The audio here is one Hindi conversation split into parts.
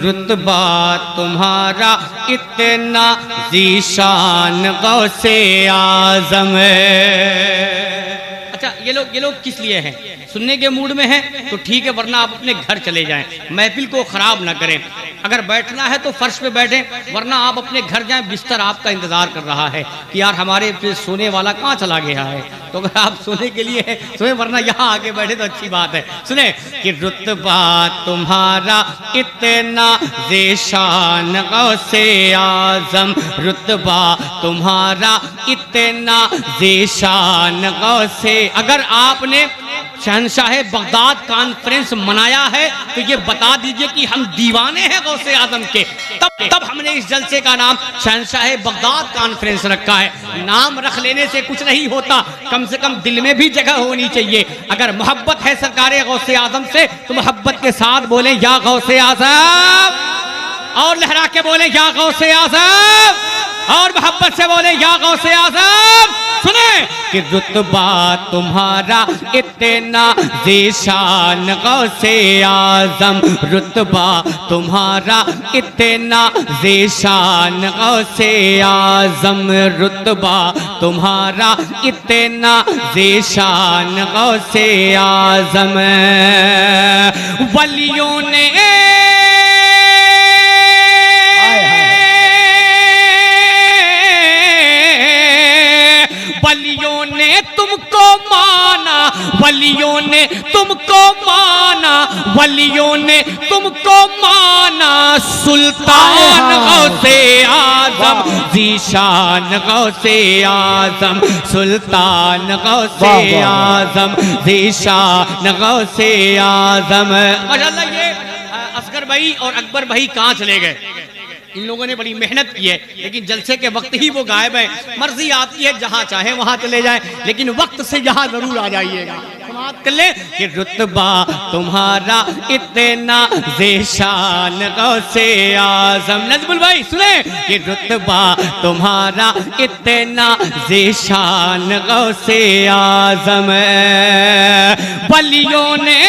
रुतबा तुम्हारा इतना ज़ीशान गौसे आज़म। अच्छा, ये लोग किस लिए हैं? सुनने के मूड में हैं तो ठीक है, वरना आप अपने घर चले जाएं, महफिल को ख़राब ना करें। अगर बैठना है तो फर्श पे बैठें, वरना आप अपने घर जाएं, बिस्तर आपका इंतज़ार कर रहा है कि यार हमारे सोने वाला कहाँ चला गया है। तो अगर आप सोने के लिए सोए, वरना यहाँ आके बैठे तो अच्छी बात है। सुने कि रुतबा तुम्हारा इतना ज़ीशान गौसे आज़म, रुतबा तुम्हारा इतना ज़ीशान गौसे। अगर आपने शहंशाह बगदाद कॉन्फ्रेंस मनाया है तो ये बता दीजिए कि हम दीवाने हैं गौसे आजम के, तब हमने इस जलसे का नाम शहंशाह बगदाद कॉन्फ्रेंस रखा है। नाम रख लेने से कुछ नहीं होता, कम से कम दिल में भी जगह होनी चाहिए। अगर मोहब्बत है सरकार गौसे आजम से तो मोहब्बत के साथ बोले या गौसे आजम, और लहरा के बोले या गौसे आजम, और मोहब्बत से बोले या गौसे आजम। सुने कि रुतबा तुम्हारा इतना ज़ीशान गौसे आज़म, रुतबा तुम्हारा इतना ज़ीशान गौसे आज़म, रुतबा तुम्हारा इतना ज़ीशान गौसे आज़म। वलियों ने तुमको माना, वलियों ने तुमको माना, वलियों ने तुमको माना, सुल्तान गौसे आज़म, ज़ीशान गौसे आज़म, सुल्तान गौसे आज़म, ज़ीशान गौसे आज़म। माशाअल्लाह, ये असगर भाई और अकबर भाई कहाँ चले गए? इन लोगों ने बड़ी मेहनत की है, लेकिन जलसे के वक्त ही वो गायब है। मर्जी आपकी है, जहां चाहे वहां चले जाएं, लेकिन वक्त से यहां जरूर आ जाइएगा। समाप्त कर ले कि रुतबा तुम्हारा इतना ज़ीशान गौसे आज़म। नजमुल भाई सुने कि रुतबा तुम्हारा इतना ज़ीशान गौसे आज़म। वलियों ने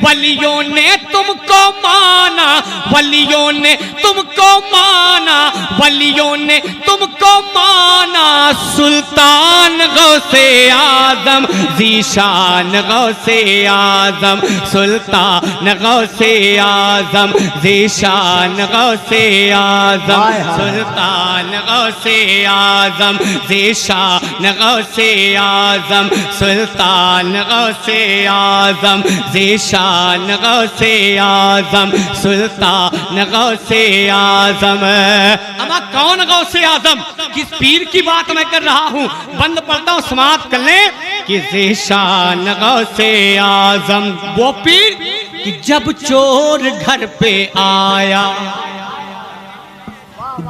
वलियों ने तुमको माना, वलियों ने तुमको माना, वलियों ने तुमको माना, सुल्तान गौसे आज़म, ज़ीशान गौसे आज़म, सुल्तान गौसे आज़म, ज़ीशान गौसे आज़म, सुल्तान गौसे आज़म, ज़ीशान गौसे आज़म, सुल्तान गौसे आज़म, ज़ीशान गौसे आज़म, सुल्तान गौसे आज़म। अमा कौन गौसे आज़म? किस पीर की बात मैं कर रहा हूँ? बंद पढ़ता हूँ, समाप्त कर ले कि ज़ीशान गौसे आज़म वो पीर कि जब चोर घर पे आया,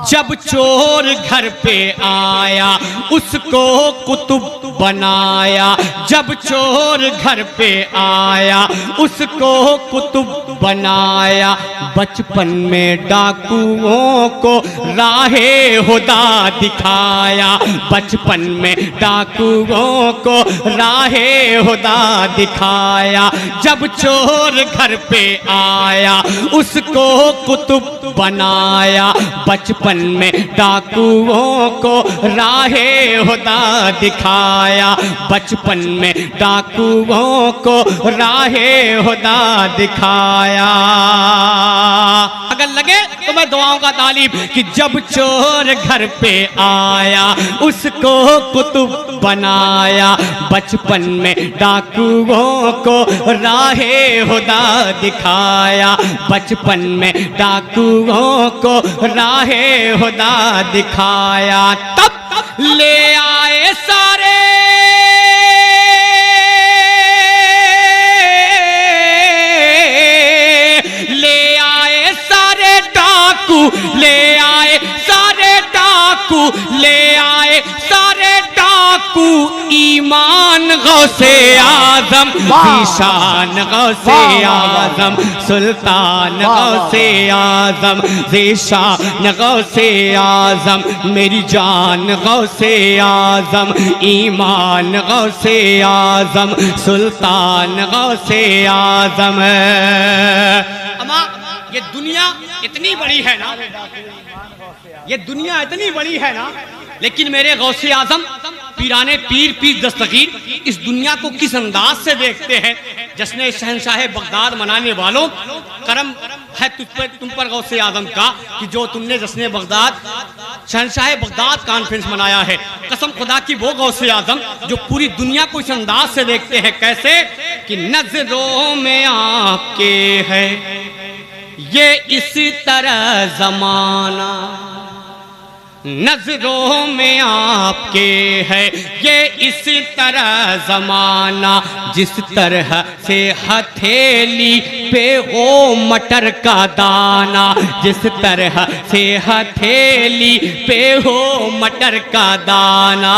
जब चोर घर पे आया उसको कुतुब बनाया, जब चोर घर पे आया उसको कुतुब बनाया, बचपन में डाकुओं को राहे हुदा दिखाया, बचपन में डाकुओं को राहे हुदा दिखाया, जब चोर घर पे आया उसको कुतुब बनाया, बचपन में डाकुओं को राहे हुदा दिखाया, बचपन में डाकुओं को राहे हुदा दिखाया। अगर लगे तो मैं दुआओं का तालिब कि जब चोर घर पे आया उसको कुतुब बनाया, बचपन में डाकुओं को राहे हुदा दिखाया, बचपन में डाकुओं को राहे हुदा दिखाया, तब ले आए सारे डाकू, ले आए सारे डाकू, ले आए सारे डाकू ईमान ईमान गौसे आजम, ज़ीशान गौसे आजम, सुल्तान गौसे आजम, ज़ीशान गौसे आजम, मेरी जान गौसे आजम, ईमान गौसे आजम, सुल्तान गौसे आजम। अम्मा ये दुनिया इतनी बड़ी है ना, ये दुनिया इतनी बड़ी है ना, लेकिन मेरे गौसे आजम पीराने पीर पीर दस्तगीर इस दुनिया को किस अंदाज से देखते हैं। जश्न शहंशाह बगदाद मनाने वालों, करम है तुम पर गौसे आजम का कि जो तुमने जश्न बगदाद शहंशाह बगदाद कॉन्फ्रेंस मनाया है। कसम खुदा की वो गौसे आजम जो पूरी दुनिया को इस अंदाज से देखते हैं। कैसे कि नजरों में आपके है ये इस तरह जमाना, नजरों में आपके है ये इस तरह जमाना, जिस तरह से हथेली पे हो मटर का दाना, जिस तरह से हथेली पे हो मटर का दाना।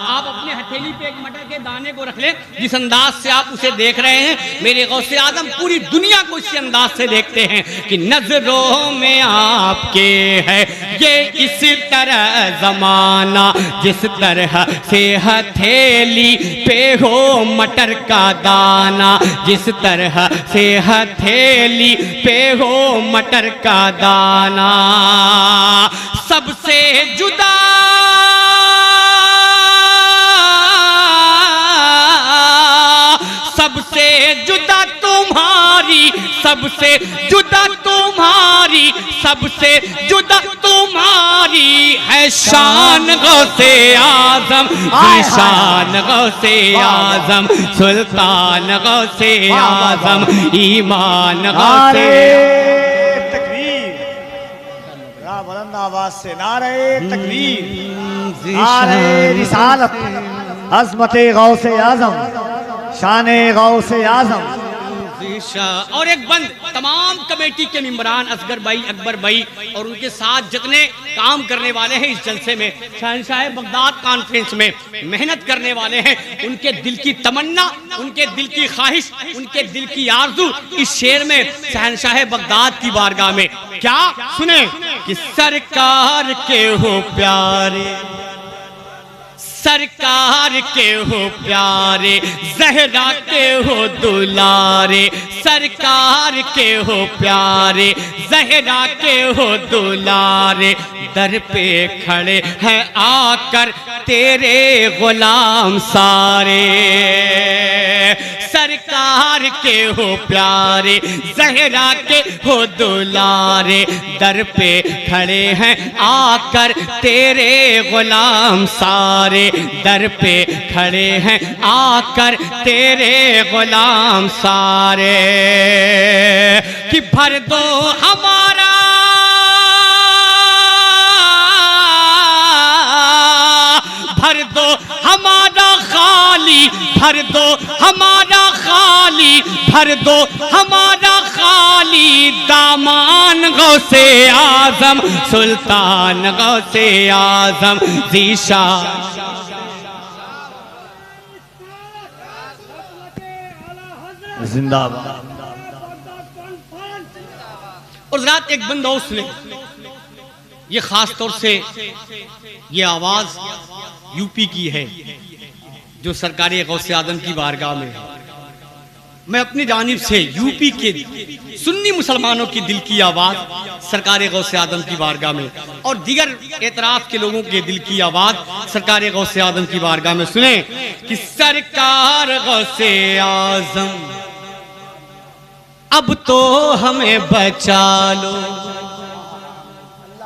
आप अपने हथेली पे एक मटर के दाने को रख ले, जिस अंदाज से आप उसे देख रहे हैं, मेरे गौसे आजम पूरी दुनिया को इसी अंदाज से देखते हैं कि नजरों में आपके है ये इस तरह जमाना, जिस तरह से हथेली पे हो मटर का दाना, जिस तरह से हथेली पे हो मटर का दाना। सबसे जुदा सबसे जुदा तुम्हारी, सबसे जुदा तुम्हारी, सबसे जुदा तुम्हारी है शान गौसे आजम, ज़ीशान गौसे आजम, सुल्तान गौसे आजम, ईमान गौसे। तकबीर, बुलंद आवाज से नारे तकबीर, नारे रिसालत, अज़मते गौसे आजम, शाने गौसे आजम। और एक बंद तमाम कमेटी के मेंबरान असगर भाई, अकबर भाई और उनके साथ जितने काम करने वाले हैं इस जलसे में, शहंशाह बगदाद कॉन्फ्रेंस में मेहनत करने वाले हैं, उनके दिल की तमन्ना, उनके दिल की ख्वाहिश, उनके दिल की आरज़ू इस शेर में शहंशाह बगदाद की बारगाह में क्या सुने कि सरकार के हो प्यारे, सरकार के हो प्यारे, ज़हरा के हो दुलारे, सरकार के हो प्यारे, ज़हरा के हो दुलारे, दर पे खड़े हैं आकर तेरे गुलाम सारे। सरकार के हो प्यारे, ज़हरा के हो दुलारे, दर पे खड़े हैं आकर तेरे गुलाम सारे, दर पे खड़े हैं आकर तेरे गुलाम सारे। कि भर दो हमारा भर दो हमारा खाली, भर दो हमारा खाली, भर दो हमारा खाली दामान गौसे आजम, सुल्तान गौसे आजम, ज़ीशान। जिंदाबाद। और रात एक बंदा उसने ये खास तौर से ये आवाज यूपी की है जो सरकारी गौसे आजम की बारगाह में है। मैं अपनी जानिब से यूपी के सुन्नी मुसलमानों की दिल की आवाज सरकार गौसे आजम की बारगाह में और दीगर एतराफ के लोगों के दिल की आवाज सरकार गौसे आजम की बारगाह में सुने कि सरकार गौसे आजम अब तो हमें बचा लो,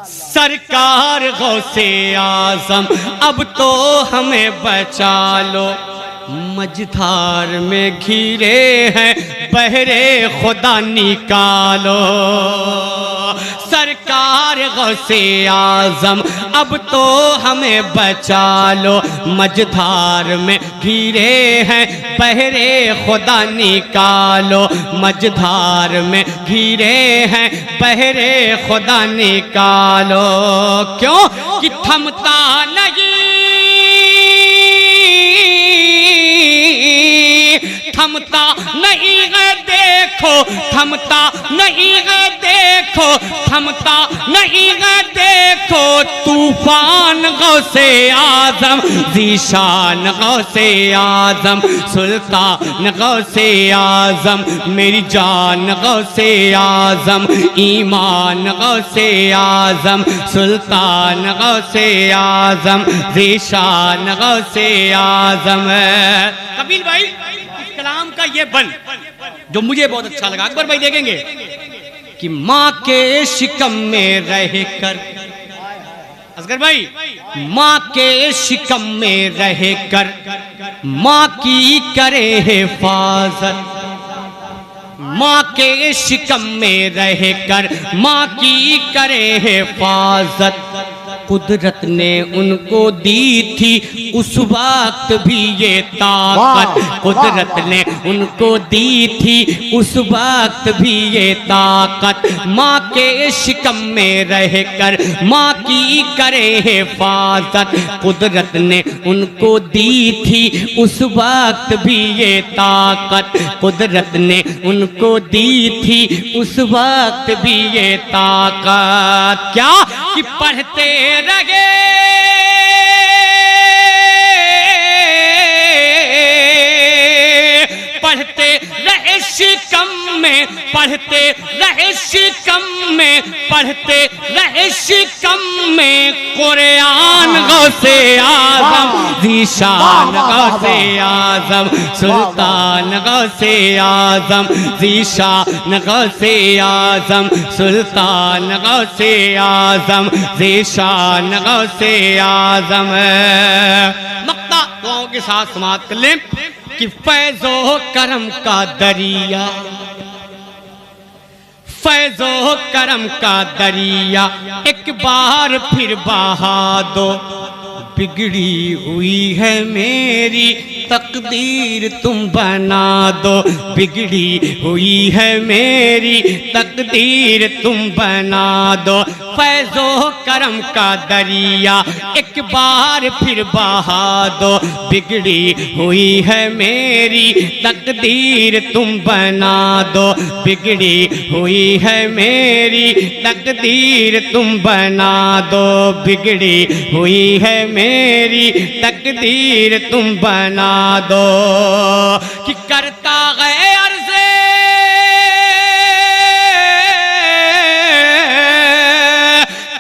सरकार गौसे आजम अब तो हमें बचा लो। मझधार में घिरे हैं बहरे खुदा निकालो, सरकार गौसे आजम अब तो हमें बचा लो। मझधार में घिरे हैं बहरे खुदा निकालो, मझधार में घिरे हैं बहरे खुदा निकालो। क्यों कि थमता नहीं थमता नहीं है देखो, थमता नहीं है देखो, थमता नहीं है देखो, तूफान गौसे आजम, ज़ीशान गौसे आजम, सुल्तान गौसे आजम, मेरी जान गौसे आजम, ईमान गौसे आजम, सुल्तान गौसे आजम, ज़ीशान गौसे आजम। कबीर भाई इस कलाम का ये बल जो मुझे बहुत अच्छा लगा, अकबर भाई देखेंगे कि माँ के शिकम में रह कर, असगर भाई माँ के शिकम में रह कर माँ की करे हिफाजत, माँ के शिकम में रह कर माँ की करे हिफाजत, कुदरत ने उनको दी थी उस वक्त भी ये ताकत, कुदरत ने उनको दी थी उस वक्त भी ये ताकत, माँ के शिकम में रहकर माँ की करे हिफाजत, कुदरत ने उनको दी थी उस वक्त भी ये ताकत, कुदरत ने उनको दी थी उस वक्त भी ये ताकत। क्या कि पढ़ते रहे पढ़ते रहे शिकम में, पढ़ते रहे शिकम में, पढ़ते रहे शिकम में कुरान गौसे आजम, ज़ीशान गौसे आजम, सुल्तान गौसे आजम, ज़ीशान गौसे आजम, सुल्तान गौसे आजम, ज़ीशान गौसे आजम। मक्ता दुआओं के साथ समाप्त कर लें कि फैज़ो करम का दरिया, फैज़ो करम का दरिया एक बार फिर बहा दो, बिगड़ी हुई है मेरी तकदीर तुम बना दो, बिगड़ी हुई है मेरी तकदीर तुम बना दो, फैज़ो करम का दरिया एक बार फिर बहा दो, बिगड़ी हुई है मेरी तकदीर तुम बना दो, बिगड़ी हुई है मेरी तकदीर तुम बना दो, बिगड़ी हुई है मेरी तकदीर तुम बना दो। कि करता है अर्ज़े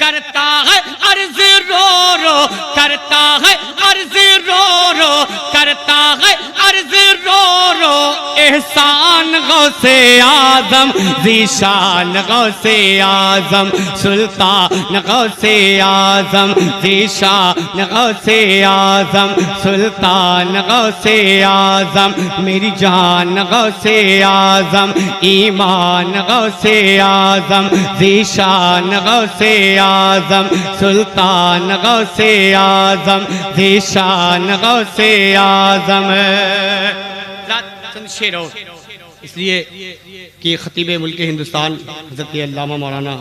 करता है अर्ज़ रो रो, करता है अर्ज़ रो रो, करता है अर्ज़ रो रो, एहसान गौसे आजम, ज़ीशान गौसे आजम, सुल्तान गौसे आजम, ज़ीशान गौसे आजम, सुल्तान गौसे आजम, मेरी जान गौसे आजम, ईमान गौसे आजम, ज़ीशान गौसे आजम, सुल्तान गौसे आजम, ज़ीशान गौसे आजम। शेर हो इसलिए कि खतीब मुल्क हिंदुस्तान हज़रत अल्लामा मौलाना